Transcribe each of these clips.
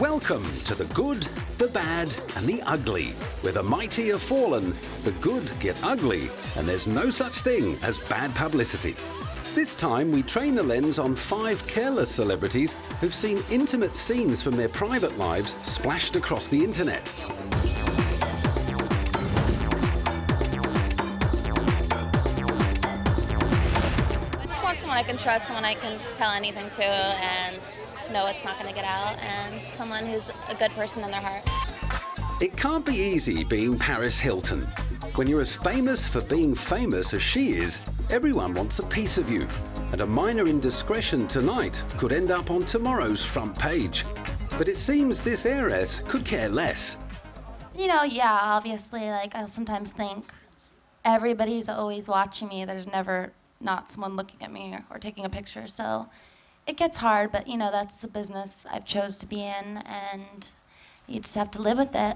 Welcome to the good, the bad and the ugly. Where the mighty have fallen, the good get ugly, and there's no such thing as bad publicity. This time we train the lens on 5 careless celebrities who've seen intimate scenes from their private lives splashed across the internet. I just want someone I can trust, someone I can tell anything to and know it's not going to get out, and someone who's a good person in their heart. It can't be easy being Paris Hilton. When you're as famous for being famous as she is, everyone wants a piece of you. And a minor indiscretion tonight could end up on tomorrow's front page. But it seems this heiress could care less. You know, yeah, obviously, like, I sometimes think everybody's always watching me. There's never not someone looking at me or taking a picture. So it gets hard, but, you know, that's the business I've chose to be in, and you just have to live with it.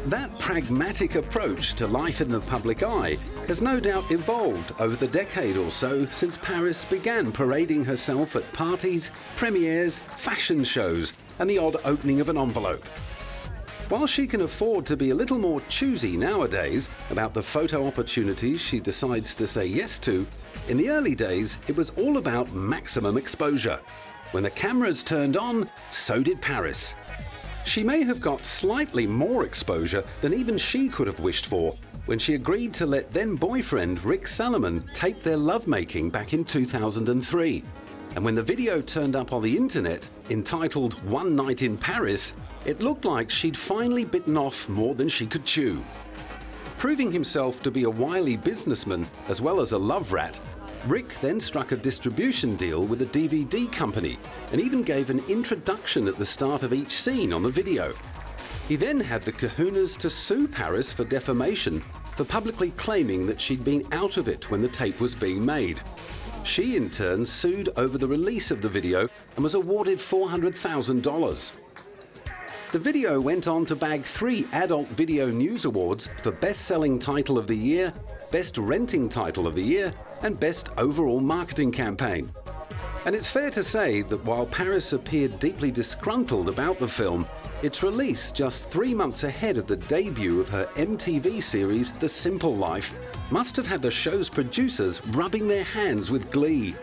That pragmatic approach to life in the public eye has no doubt evolved over the decade or so since Paris began parading herself at parties, premieres, fashion shows, and the odd opening of an envelope. While she can afford to be a little more choosy nowadays about the photo opportunities she decides to say yes to, in the early days it was all about maximum exposure. When the cameras turned on, so did Paris. She may have got slightly more exposure than even she could have wished for when she agreed to let then-boyfriend Rick Salomon tape their lovemaking back in 2003. And when the video turned up on the internet, entitled One Night in Paris, it looked like she'd finally bitten off more than she could chew. Proving himself to be a wily businessman as well as a love rat, Rick then struck a distribution deal with a DVD company and even gave an introduction at the start of each scene on the video. He then had the kahunas to sue Paris for defamation for publicly claiming that she'd been out of it when the tape was being made. She in turn sued over the release of the video and was awarded $400,000. The video went on to bag 3 Adult Video News Awards for Best Selling Title of the Year, Best Renting Title of the Year, and Best Overall Marketing Campaign. And it's fair to say that while Paris appeared deeply disgruntled about the film, its release just 3 months ahead of the debut of her MTV series The Simple Life must have had the show's producers rubbing their hands with glee.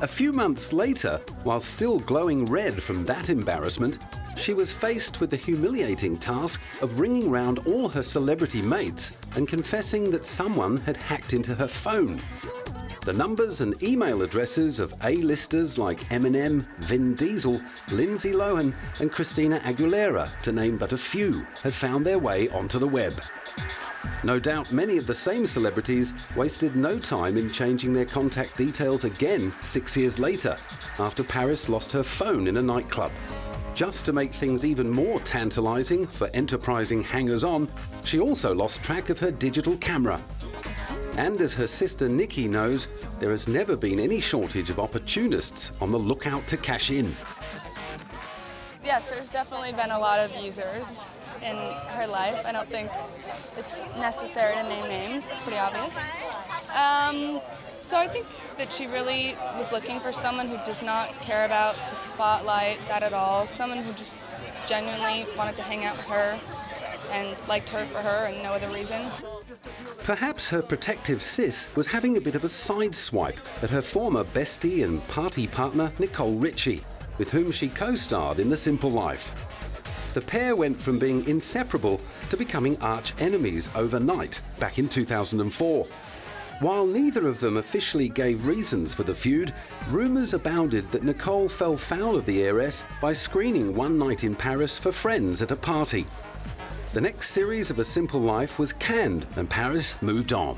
A few months later, while still glowing red from that embarrassment, she was faced with the humiliating task of ringing round all her celebrity mates and confessing that someone had hacked into her phone. The numbers and email addresses of A-listers like Eminem, Vin Diesel, Lindsay Lohan and Christina Aguilera, to name but a few, had found their way onto the web. No doubt many of the same celebrities wasted no time in changing their contact details again 6 years later, after Paris lost her phone in a nightclub. Just to make things even more tantalizing for enterprising hangers-on, she also lost track of her digital camera. And as her sister Nikki knows, there has never been any shortage of opportunists on the lookout to cash in. Yes, there's definitely been a lot of users in her life. I don't think it's necessary to name names, it's pretty obvious. So I think that she really was looking for someone who does not care about the spotlight, that at all. Someone who just genuinely wanted to hang out with her and liked her for her and no other reason. Perhaps her protective sis was having a bit of a sideswipe at her former bestie and party partner Nicole Richie, with whom she co-starred in The Simple Life. The pair went from being inseparable to becoming arch enemies overnight back in 2004. While neither of them officially gave reasons for the feud, rumours abounded that Nicole fell foul of the heiress by screening One Night in Paris for friends at a party. The next series of A Simple Life was canned and Paris moved on.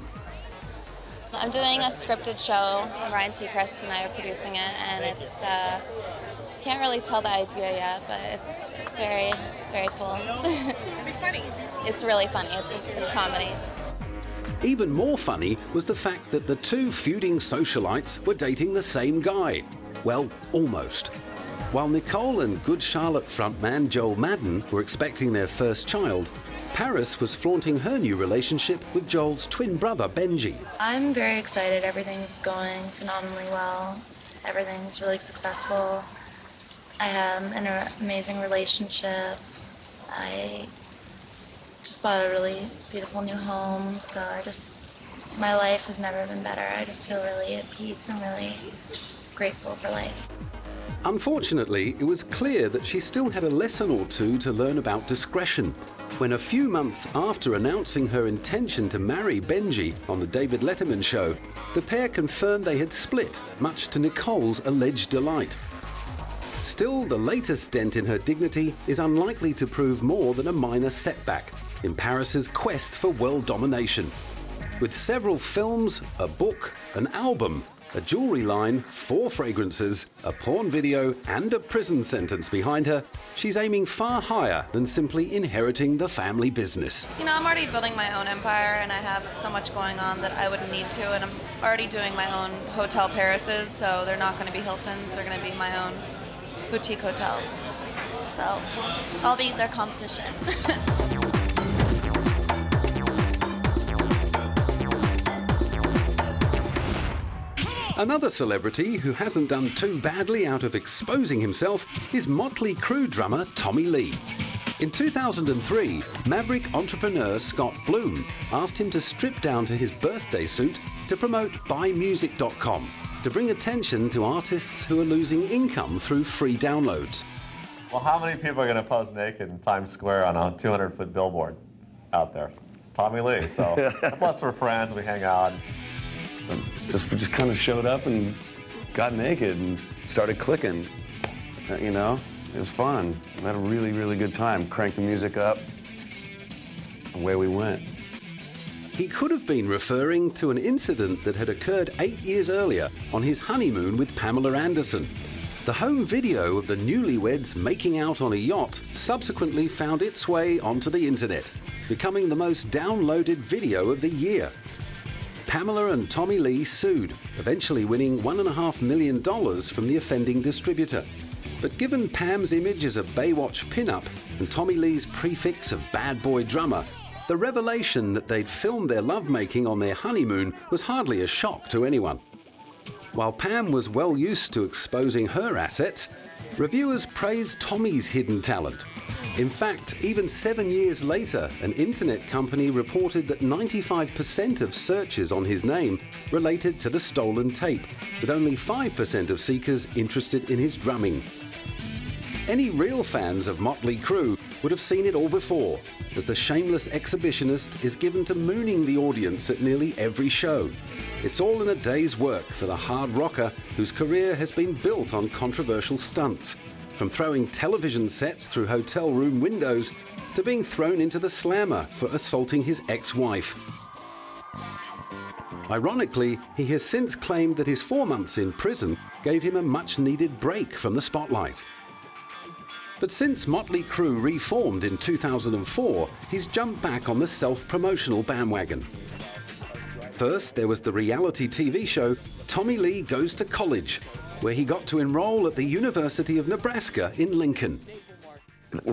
I'm doing a scripted show. Ryan Seacrest and I are producing it, and it's can't really tell the idea yet, but it's very, very cool. So it'll be funny. It's really funny. It's comedy. Even more funny was the fact that the 2 feuding socialites were dating the same guy. Well, almost. While Nicole and Good Charlotte frontman Joel Madden were expecting their first child, Paris was flaunting her new relationship with Joel's twin brother Benji. I'm very excited. Everything's going phenomenally well. Everything's really successful. I am in an amazing relationship. I just bought a really beautiful new home, so my life has never been better. I just feel really at peace and really grateful for life. Unfortunately, it was clear that she still had a lesson or two to learn about discretion when a few months after announcing her intention to marry Benji on the David Letterman show, the pair confirmed they had split, much to Nicole's alleged delight. Still, the latest dent in her dignity is unlikely to prove more than a minor setback in Paris's quest for world domination. With several films, a book, an album, a jewelry line, 4 fragrances, a porn video, and a prison sentence behind her, she's aiming far higher than simply inheriting the family business. You know, I'm already building my own empire, and I have so much going on that I wouldn't need to, and I'm already doing my own hotel Parises, so they're not going to be Hiltons, they're going to be my own boutique hotels. So I'll be their competition. Another celebrity who hasn't done too badly out of exposing himself is Motley Crue drummer Tommy Lee. In 2003, maverick entrepreneur Scott Bloom asked him to strip down to his birthday suit to promote buymusic.com to bring attention to artists who are losing income through free downloads. Well, how many people are going to pose naked in Times Square on a 200-foot billboard out there? Tommy Lee. So plus we're friends, we hang out. We just kind of showed up and got naked and started clicking. You know, it was fun. We had a really, really good time. Cranked the music up. Away we went. He could have been referring to an incident that had occurred 8 years earlier on his honeymoon with Pamela Anderson. The home video of the newlyweds making out on a yacht subsequently found its way onto the internet, becoming the most downloaded video of the year. Pamela and Tommy Lee sued, eventually winning $1.5 million from the offending distributor. But given Pam's image as a Baywatch pinup and Tommy Lee's prefix of bad boy drummer, the revelation that they'd filmed their lovemaking on their honeymoon was hardly a shock to anyone. While Pam was well used to exposing her assets, reviewers praised Tommy's hidden talent. In fact, even 7 years later, an internet company reported that 95% of searches on his name related to the stolen tape, with only 5% of seekers interested in his drumming. Any real fans of Motley Crue would have seen it all before, as the shameless exhibitionist is given to mooning the audience at nearly every show. It's all in a day's work for the hard rocker whose career has been built on controversial stunts, from throwing television sets through hotel room windows to being thrown into the slammer for assaulting his ex-wife. Ironically, he has since claimed that his 4 months in prison gave him a much-needed break from the spotlight. But since Motley Crue reformed in 2004, he's jumped back on the self-promotional bandwagon. First, there was the reality TV show Tommy Lee Goes to College, where he got to enroll at the University of Nebraska in Lincoln.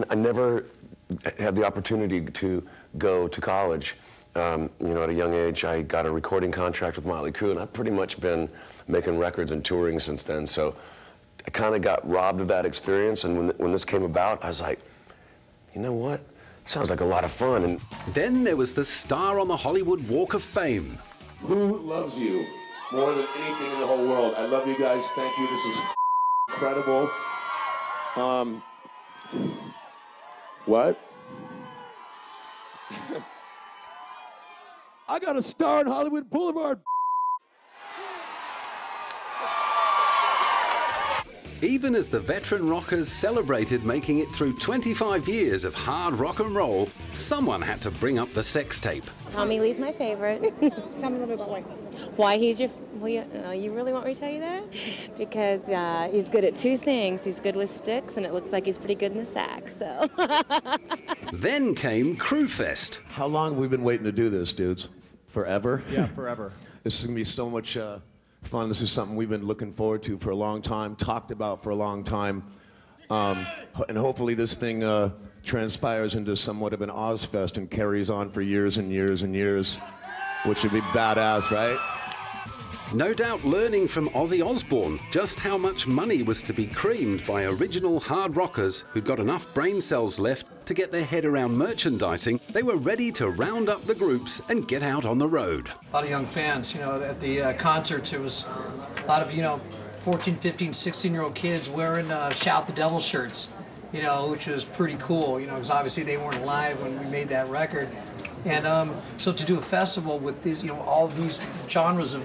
I never had the opportunity to go to college. You know, at a young age, I got a recording contract with Motley Crue, and I've pretty much been making records and touring since then. So I kind of got robbed of that experience, and when this came about, I was like, you know what? Sounds like a lot of fun. And then there was the star on the Hollywood Walk of Fame. Who loves you more than anything in the whole world? I love you guys. Thank you. This is incredible. What? I got a star on Hollywood Boulevard. Even as the veteran rockers celebrated making it through 25 years of hard rock and roll, someone had to bring up the sex tape. Tommy Lee's my favorite. Tell me a little bit about why. Why he's your... Well, you really want me to tell you that? Because he's good at 2 things. He's good with sticks, and it looks like he's pretty good in the sack, so... Then came Crue Fest. How long have we been waiting to do this, dudes? Forever? Yeah, forever. This is going to be so much fun. This is something we've been looking forward to for a long time, talked about for a long time. And hopefully this thing transpires into somewhat of an Ozfest and carries on for years and years and years, which would be badass, right? No doubt learning from Ozzy Osbourne just how much money was to be creamed by original hard rockers who'd got enough brain cells left to get their head around merchandising, they were ready to round up the groups and get out on the road. A lot of young fans, you know, at the concerts, it was a lot of, 14, 15, 16-year-old kids wearing Shout the Devil shirts, which was pretty cool, because obviously they weren't alive when we made that record. And so to do a festival with these, all these genres of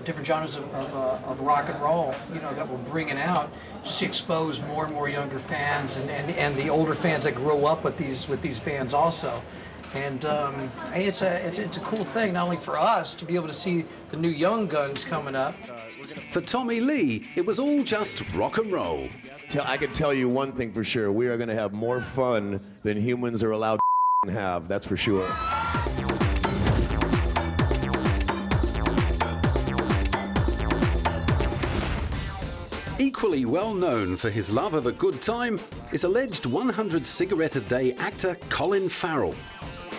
different genres of rock and roll, that we're bringing out, just to expose more and more younger fans and the older fans that grow up with these bands also. And hey, it's a cool thing, not only for us to be able to see the new young guns coming up. For Tommy Lee, it was all just rock and roll. I can tell you one thing for sure: we are going to have more fun than humans are allowed to have. That's for sure. Equally well known for his love of a good time is alleged 100-cigarette-a-day actor Colin Farrell.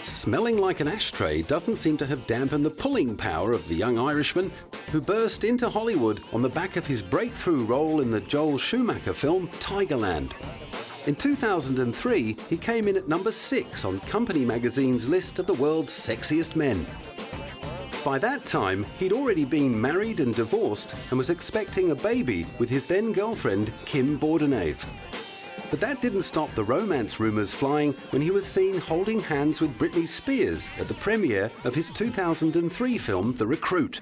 Smelling like an ashtray doesn't seem to have dampened the pulling power of the young Irishman who burst into Hollywood on the back of his breakthrough role in the Joel Schumacher film Tigerland. In 2003, he came in at number 6 on Company magazine's list of the world's sexiest men. By that time, he'd already been married and divorced and was expecting a baby with his then-girlfriend, Kim Bordenave. But that didn't stop the romance rumours flying when he was seen holding hands with Britney Spears at the premiere of his 2003 film, The Recruit.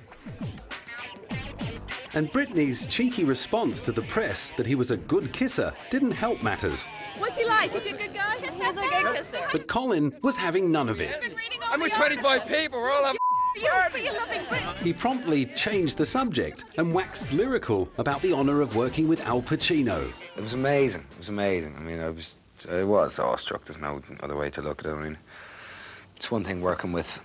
And Britney's cheeky response to the press that he was a good kisser didn't help matters. What's he like? Is he a good guy? He's a good kisser. But Colin was having none of it. I'm with 25 people, we're all having He promptly changed the subject and waxed lyrical about the honour of working with Al Pacino. It was amazing. It was amazing. I mean, I was awestruck. There's no other way to look at it. I mean, it's one thing working with,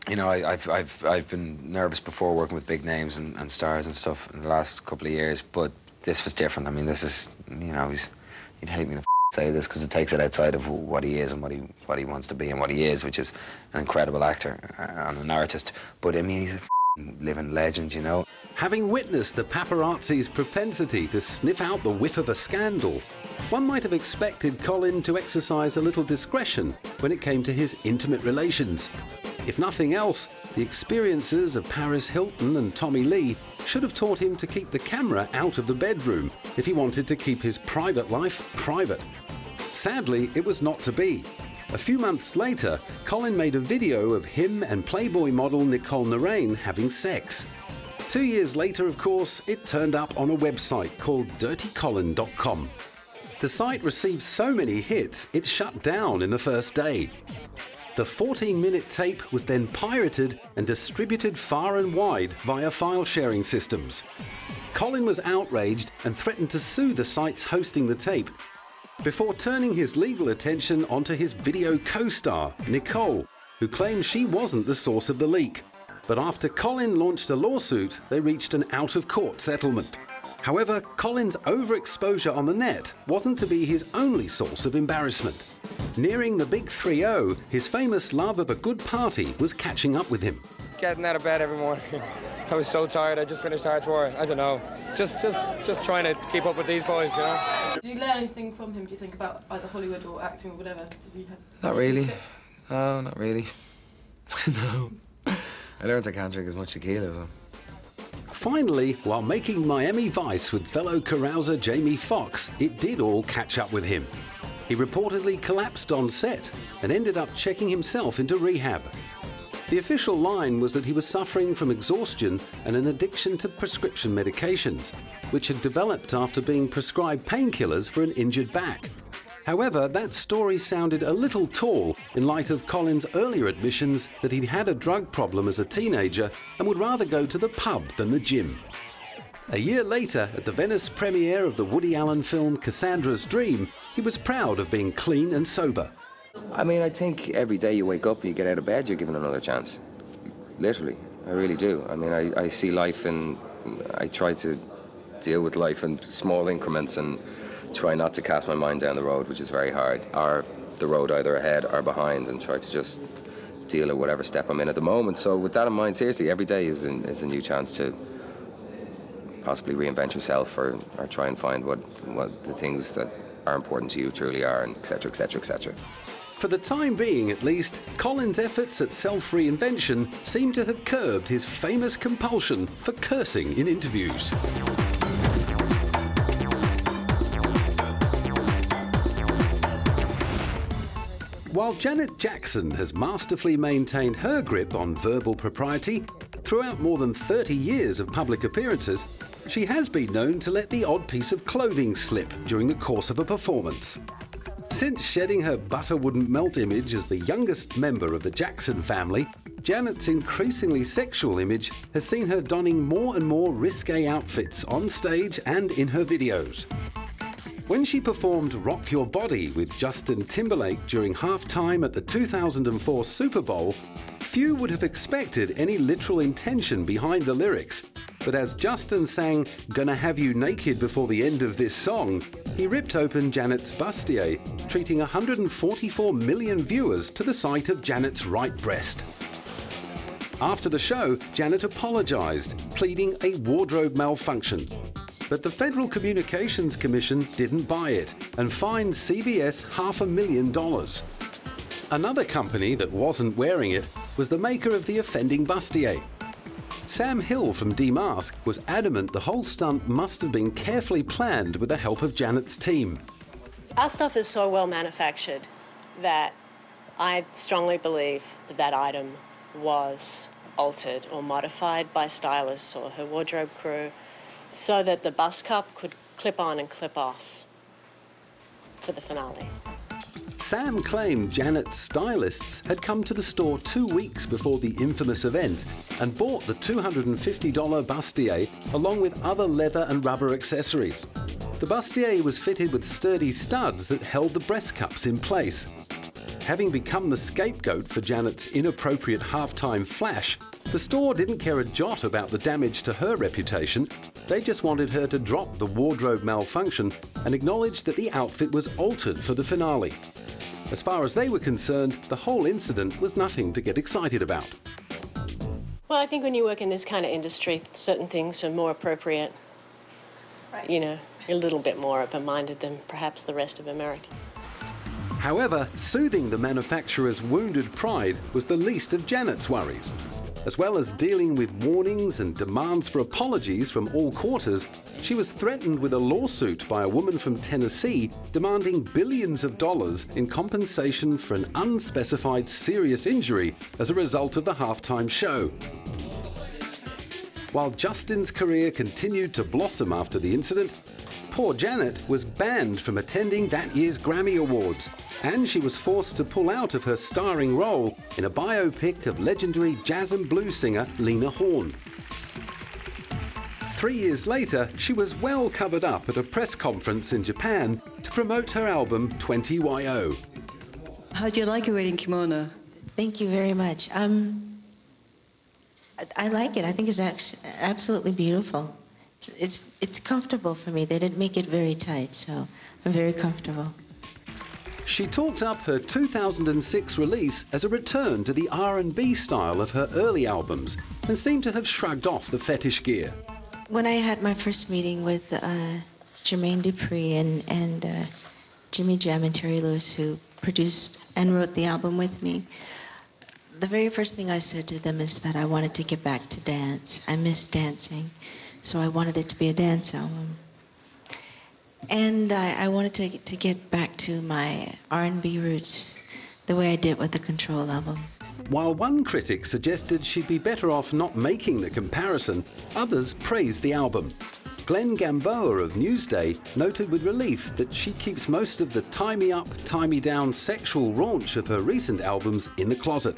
I've been nervous before working with big names and stars and stuff in the last couple of years, but this was different. I mean, this is, you'd hate me to say this because it takes it outside of what he is and what he wants to be and what he is, which is an incredible actor and an artist. But I mean, he's a living legend, Having witnessed the paparazzi's propensity to sniff out the whiff of a scandal, one might have expected Colin to exercise a little discretion when it came to his intimate relations. If nothing else, the experiences of Paris Hilton and Tommy Lee should have taught him to keep the camera out of the bedroom if he wanted to keep his private life private. Sadly, it was not to be. A few months later, Colin made a video of him and Playboy model Nicole Narain having sex. 2 years later, of course, it turned up on a website called dirtycolin.com. The site received so many hits, it shut down in the first day. The 14-minute tape was then pirated and distributed far and wide via file-sharing systems. Colin was outraged and threatened to sue the sites hosting the tape, before turning his legal attention onto his video co-star, Nicole, who claimed she wasn't the source of the leak. But after Colin launched a lawsuit, they reached an out-of-court settlement. However, Colin's overexposure on the net wasn't to be his only source of embarrassment. Nearing the big 3-0, his famous love of a good party was catching up with him. Getting out of bed every morning. I was so tired. I just finished hard tour. I don't know. Just trying to keep up with these boys, Did you learn anything from him, do you think, about either Hollywood or acting or whatever? Did you have Not really. tips? No, not really. No. I learned I can't drink as much tequila, so. Finally, while making Miami Vice with fellow carouser Jamie Foxx, it did all catch up with him. He reportedly collapsed on set and ended up checking himself into rehab. The official line was that he was suffering from exhaustion and an addiction to prescription medications, which had developed after being prescribed painkillers for an injured back. However, that story sounded a little tall in light of Colin's earlier admissions that he'd had a drug problem as a teenager and would rather go to the pub than the gym. A year later, at the Venice premiere of the Woody Allen film Cassandra's Dream, he was proud of being clean and sober. I mean, I think every day you wake up and you get out of bed, you're given another chance. Literally, I really do. I mean, I see life and I try to deal with life in small increments and try not to cast my mind down the road, which is very hard, or the road either ahead or behind, and try to just deal or whatever step I'm in at the moment. So with that in mind, seriously, every day is a new chance to possibly reinvent yourself or try and find what the things that are important to you truly are, and et cetera, et cetera, et cetera. For the time being, at least, Colin's efforts at self-reinvention seem to have curbed his famous compulsion for cursing in interviews. While Janet Jackson has masterfully maintained her grip on verbal propriety throughout more than 30 years of public appearances, she has been known to let the odd piece of clothing slip during the course of a performance. Since shedding her butter wouldn't melt image as the youngest member of the Jackson family, Janet's increasingly sexual image has seen her donning more and more risque outfits on stage and in her videos. When she performed Rock Your Body with Justin Timberlake during halftime at the 2004 Super Bowl, few would have expected any literal intention behind the lyrics. But as Justin sang "Gonna Have You Naked" before the end of this song, he ripped open Janet's bustier, treating 144 million viewers to the sight of Janet's right breast. After the show, Janet apologised, pleading a wardrobe malfunction. But the Federal Communications Commission didn't buy it and fined CBS $500,000. Another company that wasn't wearing it was the maker of the offending bustier. Sam Hill from Demask was adamant the whole stunt must have been carefully planned with the help of Janet's team. Our stuff is so well manufactured that I strongly believe that that item was altered or modified by stylists or her wardrobe crew so that the bust cup could clip on and clip off for the finale. Sam claimed Janet's stylists had come to the store 2 weeks before the infamous event and bought the $250 bustier along with other leather and rubber accessories. The bustier was fitted with sturdy studs that held the breast cups in place. Having become the scapegoat for Janet's inappropriate halftime flash, the store didn't care a jot about the damage to her reputation. They just wanted her to drop the wardrobe malfunction and acknowledge that the outfit was altered for the finale. As far as they were concerned, the whole incident was nothing to get excited about. Well, I think when you work in this kind of industry, certain things are more appropriate. Right. You know, a little bit more open-minded than perhaps the rest of America. However, soothing the manufacturer's wounded pride was the least of Janet's worries. As well as dealing with warnings and demands for apologies from all quarters, she was threatened with a lawsuit by a woman from Tennessee demanding billions of dollars in compensation for an unspecified serious injury as a result of the halftime show. While Justin's career continued to blossom after the incident, poor Janet was banned from attending that year's Grammy Awards, and she was forced to pull out of her starring role in a biopic of legendary jazz and blues singer Lena Horne. 3 years later, she was well covered up at a press conference in Japan to promote her album 20YO. How do you like your wedding kimono? Thank you very much. I like it. I think it's absolutely beautiful. It's comfortable for me. They didn't make it very tight, so I'm very comfortable. She talked up her 2006 release as a return to the R&B style of her early albums and seemed to have shrugged off the fetish gear. When I had my first meeting with Jermaine Dupri and Jimmy Jam and Terry Lewis, who produced and wrote the album with me, the very first thing I said to them is that I wanted to get back to dance. I miss dancing, so I wanted it to be a dance album. And I wanted to get back to my R&B roots the way I did with the Control album. While one critic suggested she'd be better off not making the comparison, others praised the album. Glenn Gamboa of Newsday noted with relief that she keeps most of the tie-me-up, tie-me-down sexual raunch of her recent albums in the closet.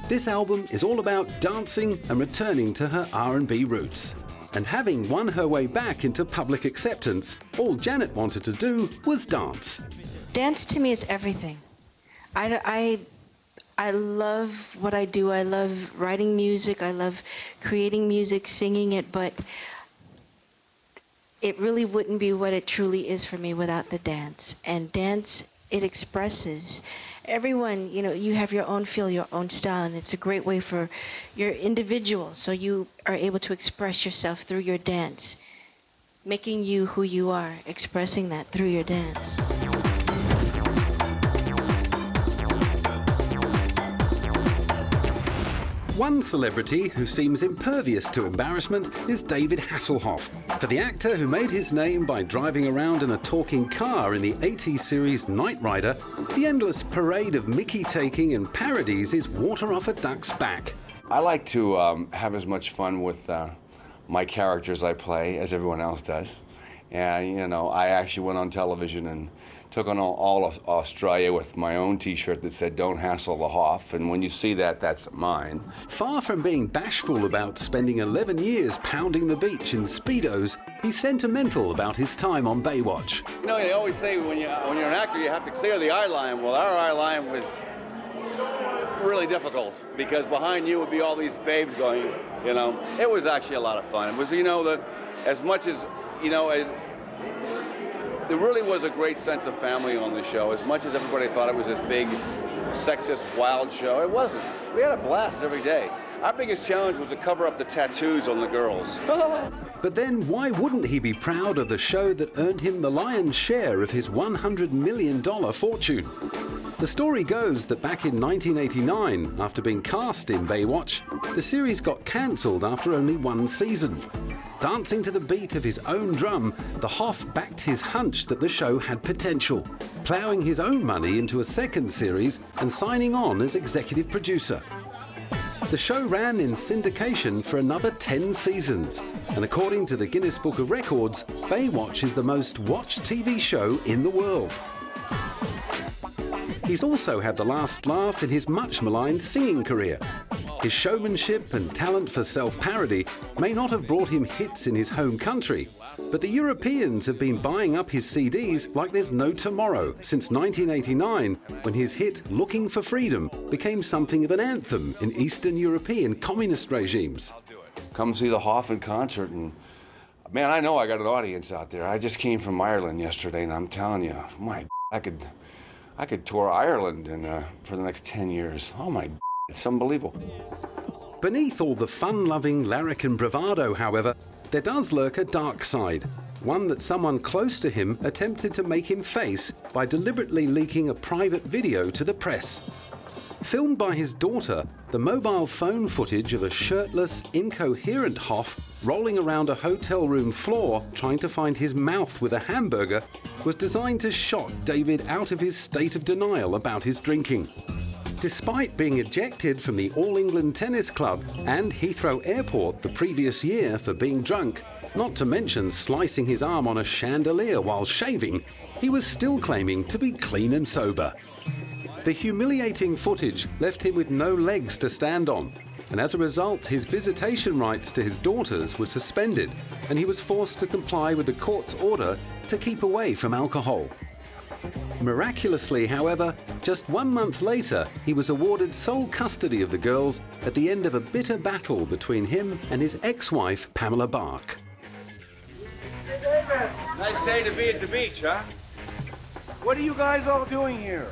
This album is all about dancing and returning to her R&B roots. And having won her way back into public acceptance, all Janet wanted to do was dance. Dance to me is everything. I love what I do. I love writing music. I love creating music, singing it, but it really wouldn't be what it truly is for me without the dance. And dance it expresses. Everyone, you know, you have your own feel, your own style, and it's a great way for your individual, so you are able to express yourself through your dance, making you who you are, expressing that through your dance. One celebrity who seems impervious to embarrassment is David Hasselhoff. For the actor who made his name by driving around in a talking car in the 80s series Knight Rider, the endless parade of Mickey-taking and parodies is water off a duck's back. I like to have as much fun with my characters I play as everyone else does. And, you know, I actually went on television and took on all of Australia with my own T-shirt that said, "Don't hassle the Hoff," and when you see that, that's mine. Far from being bashful about spending 11 years pounding the beach in Speedos, he's sentimental about his time on Baywatch. You know, they always say when you're an actor, you have to clear the eye line. Well, our eye line was really difficult because behind you would be all these babes going, you know. It was actually a lot of fun. It was, you know, as much as, you know, there really was a great sense of family on the show. As much as everybody thought it was this big, sexist, wild show, it wasn't. We had a blast every day. Our biggest challenge was to cover up the tattoos on the girls. But then why wouldn't he be proud of the show that earned him the lion's share of his $100 million fortune? The story goes that back in 1989, after being cast in Baywatch, the series got cancelled after only one season. Dancing to the beat of his own drum, the Hoff backed his hunch that the show had potential, ploughing his own money into a second series and signing on as executive producer. The show ran in syndication for another 10 seasons, and according to the Guinness Book of Records, Baywatch is the most watched TV show in the world. He's also had the last laugh in his much-maligned singing career. His showmanship and talent for self-parody may not have brought him hits in his home country, but the Europeans have been buying up his CDs like there's no tomorrow since 1989, when his hit Looking for Freedom became something of an anthem in Eastern European communist regimes. Come see the Hoff in concert, and man, I know I got an audience out there. I just came from Ireland yesterday, and I'm telling you, my, I could tour Ireland for the next 10 years. Oh my, it's unbelievable. Beneath all the fun-loving larrikin bravado, however, there does lurk a dark side, one that someone close to him attempted to make him face by deliberately leaking a private video to the press. Filmed by his daughter, the mobile phone footage of a shirtless, incoherent Hoff rolling around a hotel room floor trying to find his mouth with a hamburger was designed to shock David out of his state of denial about his drinking. Despite being ejected from the All England Tennis Club and Heathrow Airport the previous year for being drunk, not to mention slicing his arm on a chandelier while shaving, he was still claiming to be clean and sober. The humiliating footage left him with no legs to stand on, and as a result, his visitation rights to his daughters were suspended, and he was forced to comply with the court's order to keep away from alcohol. Miraculously, however, just 1 month later, he was awarded sole custody of the girls at the end of a bitter battle between him and his ex-wife, Pamela Bark. Hey, David. Nice day to be at the beach, huh? What are you guys all doing here?